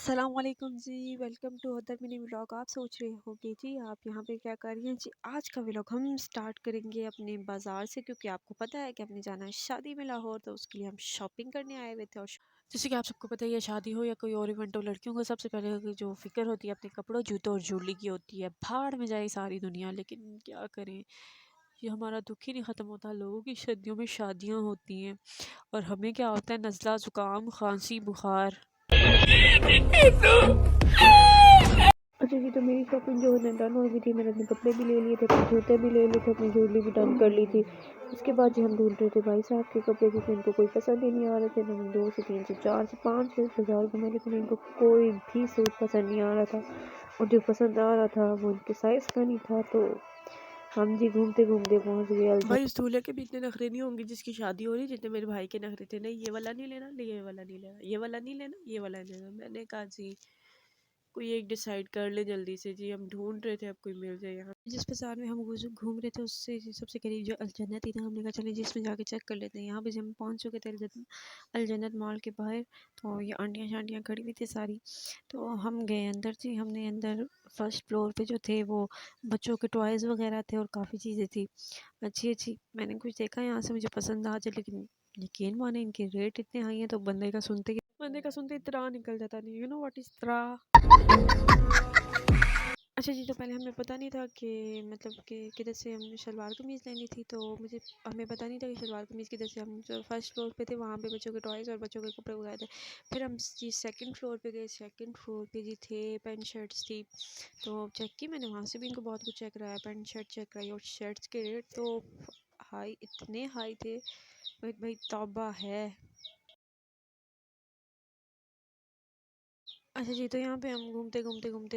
अस्सलामुअलैकुम जी, welcome to other mini vlog. आप सोच रहे होंगे जी आप यहाँ पे क्या कर रही हैं जी। आज का व्लॉग हम स्टार्ट करेंगे अपने बाज़ार से, क्योंकि आपको पता है कि हमने जाना है शादी में लाहौर, तो उसके लिए हम शॉपिंग करने आए हुए थे। और जैसे कि आप सबको पता है, ये शादी हो या कोई और इवेंट हो, लड़कियों को सबसे पहले जो फिक्र होती है अपने कपड़ों, जूतों और ज्वेलरी की होती है। भाड़ में जाए सारी दुनिया, लेकिन क्या करें, ये हमारा दुख ही नहीं ख़त्म होता। लोगों की शादियों में शादियाँ होती हैं और हमें क्या होता है, नज़ला, ज़ुकाम, खांसी, बुखार। अच्छा जी, तो मेरी शॉपिंग जो है डन हो गई थी। मैंने अपने कपड़े भी ले लिए थे, अपने जूते भी ले लिए थे, अपनी ज्वेलरी भी डन कर ली थी। उसके बाद जी हम ढूंढ रहे थे भाई साहब के कपड़े, क्योंकि इनको कोई पसंद ही नहीं आ रहे थे। मैंने 2 से 3 से 4 से 5 बाज़ार घूमे, लेकिन इनको कोई भी सूट पसंद नहीं आ रहा था। और जो पसंद आ रहा था वो इनके साइज़ का नहीं था। तो हम जी घूमते घूमते पहुंच गए। भाई उस दूल्हे के भी इतने नखरे नहीं होंगे जिसकी शादी हो रही, जितने मेरे भाई के नखरे थे। नहीं ये वाला नहीं लेना, नहीं ये वाला नहीं लेना, ये वाला नहीं लेना, ये वाला नहीं लेना। मैंने कहा जी कोई एक डिसाइड कर ले जल्दी से जी, हम ढूंढ रहे थे अब कोई मिल जाए। यहाँ जिस बाजार में हम घूम रहे थे उससे सबसे करीब जो अलजन्नत थी ना, हमने कहा चले जिसमें जाके चेक कर लेते हैं। यहाँ पे जब हम पहुँच चुके थे अलजन्नत मॉल के बाहर, तो ये आंटियाँ शांटियाँ खड़ी हुई थी सारी। तो हम गए अंदर जी। हमने अंदर फर्स्ट फ्लोर पे जो थे वो बच्चों के टॉयज़ वगैरह थे और काफ़ी चीज़ें थी अच्छी अच्छी। मैंने कुछ देखा यहाँ से मुझे पसंद आ जाए, लेकिन यकीन माने इनके रेट इतने हाई हैं, तो बंदे का सुनते ही त्राह निकल जाता। नहीं, यू नो व्हाट इज़ त्राह। अच्छा जी, तो पहले हमें पता नहीं था कि मतलब कि किधर से हम शलवार कमीज़ लेनी थी। तो हमें पता नहीं था कि शलवार कमीज़ किधर से। हम जो फर्स्ट फ्लोर पे थे वहाँ पे बच्चों के टॉयज़ और बच्चों के कपड़े उगाए थे। फिर हम जी सेकंड फ्लोर पे गए। सेकंड फ्लोर पे जी थे पैंट शर्ट्स थी। तो चेक की मैंने, वहाँ से भी इनको बहुत कुछ चेक कराया, पैंट शर्ट चेक कराई। और शर्ट्स के रेट तो हाई, इतने हाई थे भाई तौबा है। अच्छा जी, तो यहाँ पे हम घूमते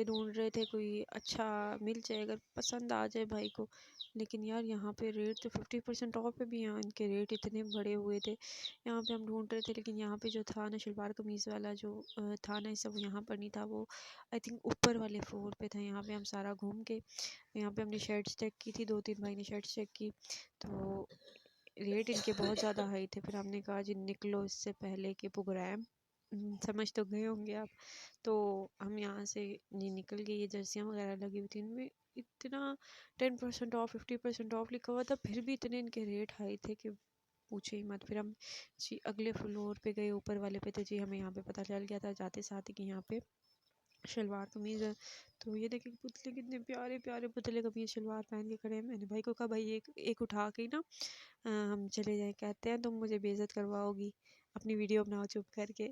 ढूंढ रहे थे कोई अच्छा मिल जाए, अगर पसंद आ जाए भाई को। लेकिन यार यहाँ पे रेट तो 50% ऑफ पे भी यहाँ इनके रेट इतने बढ़े हुए थे। यहाँ पे हम ढूंढ रहे थे, लेकिन यहाँ पे जो था ना शलवार कमीज़ वाला जो था ना, सब यहाँ पर नहीं था। वो आई थिंक ऊपर वाले फ्लोर पे था। यहाँ पे हम सारा घूम के, यहाँ पे हमने शर्ट्स चेक की थी, 2-3 भाई ने शर्ट्स चेक की, तो रेट इनके बहुत ज़्यादा हाई थे। फिर हमने कहा जी निकलो इससे पहले कि प्रोग्राम, समझ तो गए होंगे आप। तो हम यहाँ से नहीं निकल गए। ये जर्सियाँ वगैरह लगी हुई थी, इनमें इतना 10% ऑफ, 50% ऑफ लिखा हुआ था, फिर भी इतने इनके रेट हाई थे कि पूछे ही मत। फिर हम जी अगले फ्लोर पे गए, ऊपर वाले पे थे जी। हमें यहाँ पे पता चल गया था जाते साथ ही कि यहाँ पे शलवार कमीज़ है। तो ये देखें पुतले कितने प्यारे प्यारे पुतले कमीज़ शलवार पहन के खड़े हैं। मैंने भाई को कहा भाई एक एक उठा के ही ना हम चले जाएं। कहते हैं तुम मुझे बेइज्जत करवाओगी, अपनी वीडियो बनाओ चुप करके।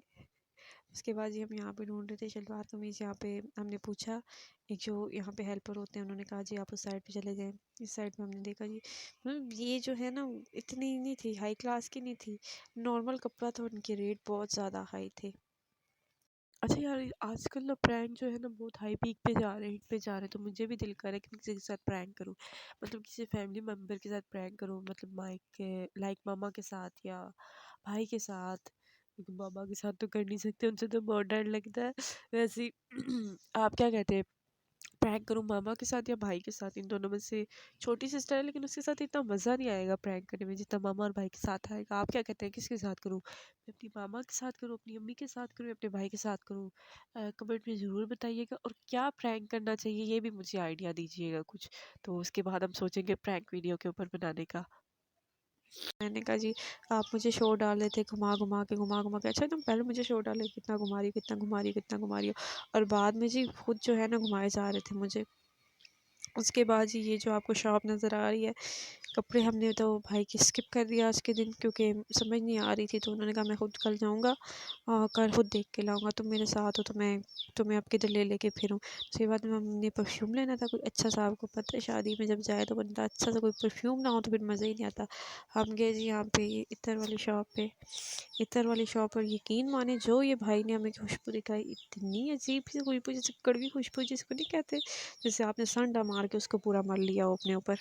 उसके बाद जी हम यहाँ पे ढूंढ रहे थे शलवार कमीज़। यहाँ पे हमने पूछा, एक जो यहाँ पे हेल्पर होते हैं, उन्होंने कहा जी आप उस साइड पे चले जाएं। इस साइड में हमने देखा जी, मतलब ये जो है ना इतनी नहीं थी, हाई क्लास की नहीं थी, नॉर्मल कपड़ा था। उनके रेट बहुत ज़्यादा हाई थे। अच्छा यार, आजकल ना प्रैंक जो है ना बहुत हाई पीक पे जा रहे हैं, हिट पे जा रहे हैं। तो मुझे भी दिल कर रहा है कि मैं किसी के साथ प्रैंक करूं, मतलब किसी फैमिली मेम्बर के साथ प्रैंक करूं, मतलब लाइक मामा के साथ या भाई के साथ। क्योंकि मामा के साथ तो कर नहीं सकते, उनसे तो बहुत डर लगता है। वैसे ही आप क्या कहते हैं, प्रैंक करूँ मामा के साथ या भाई के साथ? इन दोनों में से छोटी सिस्टर है, लेकिन उसके साथ इतना मज़ा नहीं आएगा प्रैंक करने में जितना मामा और भाई के साथ आएगा। आप क्या कहते हैं, किसके साथ करूँ? मैं अपनी मामा के साथ करूँ, अपनी अम्मी के साथ करूँ, अपने भाई के साथ करूँ? कमेंट में ज़रूर बताइएगा। और क्या प्रैंक करना चाहिए ये भी मुझे आइडिया दीजिएगा कुछ। तो उसके बाद हम सोचेंगे प्रैंक वीडियो के ऊपर बनाने का। मैंने कहा जी आप मुझे शो डाल रहे थे, घुमा घुमा के। अच्छा तुम पहले मुझे शो डाले कितना घुमा रही हो, कितना घुमा रही हो, कितना घुमा रही हो, और बाद में जी खुद जो है ना घुमाए जा रहे थे मुझे। उसके बाद जी ये जो आपको शॉप नज़र आ रही है, कपड़े हमने तो भाई की स्किप कर दिया आज के दिन, क्योंकि समझ नहीं आ रही थी। तो उन्होंने कहा मैं खुद कल जाऊंगा और कल खुद देख के लाऊंगा, तुम मेरे साथ हो तो मैं तुम्हें अब किधर ले लेके फिरूं। उसके बाद में हमने परफ्यूम लेना था कोई अच्छा सा। आपको पता है शादी में जब जाए तो बंदा अच्छा सा कोई परफ्यूम ना हो तो फिर मज़ा ही नहीं आता। हम गए जी यहाँ पे इतर वाली शॉप पे, इतर वाली शॉप पर। यकीन माने जो ये भाई ने हमें खुशबू दिखाई, इतनी अजीब सी खुशबू, जैसे कड़वी खुशबू जिसको नहीं कहते, जैसे आपने संडा मार के उसको पूरा मर लिया हो अपने ऊपर।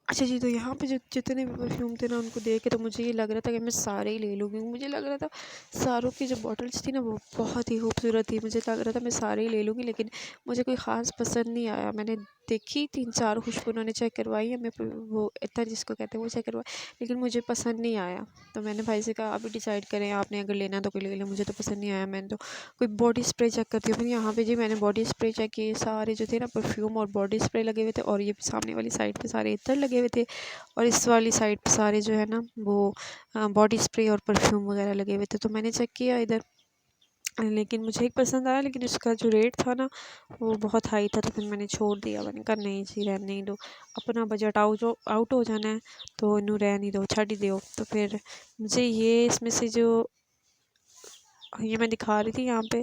अच्छा जी, तो यहाँ पे जितने भी परफ्यूम थे ना उनको देख के तो मुझे ये लग रहा था कि मैं सारे ही ले लूँ, क्योंकि मुझे लग रहा था सारों की जो बॉटल्स थी ना वो बहुत ही खूबसूरत थी। मुझे लग रहा था मैं सारे ही ले लूँगी, लेकिन मुझे कोई ख़ास पसंद नहीं आया। मैंने देखी 3-4 खुशबू उन्होंने चेक करवाई, हमें वो इत्तर जिसको कहते हैं वो चेक करवाई, लेकिन मुझे पसंद नहीं आया। तो मैंने भाई से कहा आप ही डिसाइड करें, आपने अगर लेना तो कोई ले लें, मुझे तो पसंद नहीं आया। मैंने तो कोई बॉडी स्प्रे चेक करती हूँ, फिर यहाँ पे जी मैंने बॉडी स्प्रे चेक किए, सारे जो थे ना परफ्यूम और बॉडी स्प्रे लगे हुए थे, और ये सामने वाली साइड पे सारे इत्र लगे हुए थे, और इस वाली साइड पे सारे जो है ना वो बॉडी स्प्रे और परफ्यूम वगैरह लगे हुए थे। तो मैंने चेक किया इधर, लेकिन मुझे एक पसंद आया, लेकिन उसका जो रेट था ना वो बहुत हाई था, तो फिर मैंने छोड़ दिया। मैंने कहा नहीं जी, रहने ही दो, अपना बजट आउट हो जाना है तो इनू रहने ही दो, छੱਡ ही दो। तो फिर मुझे ये इसमें से जो ये मैं दिखा रही थी यहाँ पे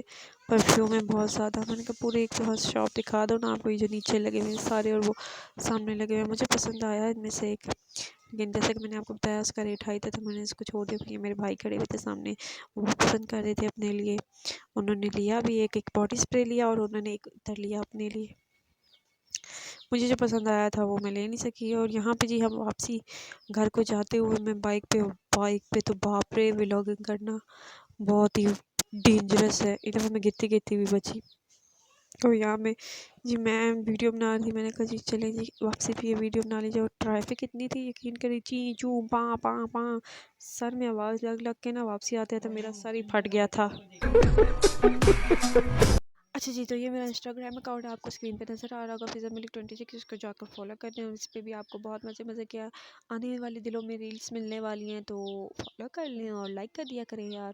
परफ्यूम है बहुत ज़्यादा, मैंने कहा पूरे एक तो शॉप दिखा दो ना आपको, ये जो नीचे लगे हुए हैं सारे और वो सामने लगे हुए हैं। मुझे पसंद आया इनमें से एक, लेकिन जैसे कि मैंने आपको बताया उसका रेट हाई था, तो मैंने इसको छोड़ दिया। फिर ये मेरे भाई खड़े हुए थे सामने, वो पसंद कर रहे थे अपने लिए, उन्होंने लिया भी, एक बॉडी स्प्रे लिया और उन्होंने एक इधर लिया अपने लिए। मुझे जो पसंद आया था वो मैं ले नहीं सकी। और यहाँ पे जी हम वापसी घर को जाते हुए मैं बाइक पे तो बाप रे, व्लॉगिंग करना बहुत ही डेंजरस है, इधर मैं गिरती गिरती भी बची। तो यहाँ में जी मैं वीडियो बना रही थी, मैंने कहा जी चलें जी वापसी पे ये वीडियो बना लीजिए। और ट्रैफिक इतनी थी, यकीन करिए, ची चू पा पा पा, सर में आवाज़ लग लग के ना वापसी आते तो मेरा सर ही फट गया था। अच्छा जी, तो ये मेरा इंस्टाग्राम अकाउंट आपको स्क्रीन पे नज़र आ रहा होगा, फिज़ा मिल्क 26, इसको जाकर फॉलो कर दें। और इस पे भी आपको बहुत मज़े मज़े के आने वाले दिनों में रील्स मिलने वाली हैं, तो फॉलो कर लें और लाइक कर दिया करें यार।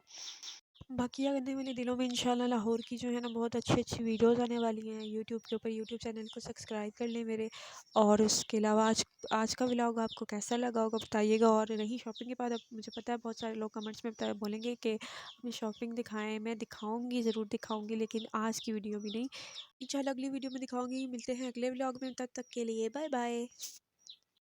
बाकी आने वाले दिनों में इंशाल्लाह लाहौर की जो है ना बहुत अच्छी अच्छी वीडियोस आने वाली हैं यूट्यूब के ऊपर। यूट्यूब चैनल को सब्सक्राइब कर लें मेरे। और उसके अलावा आज का व्लॉग आपको कैसा लगा होगा बताइएगा। और रही शॉपिंग के बाद, अब मुझे पता है बहुत सारे लोग कमेंट्स में बोलेंगे कि हमें शॉपिंग दिखाएं, मैं दिखाऊंगी, ज़रूर दिखाऊंगी, लेकिन आज की वीडियो में नहीं, इंशाल्लाह अगली वीडियो में दिखाऊंगी। मिलते हैं अगले व्लॉग में, तब तक के लिए बाय बाय।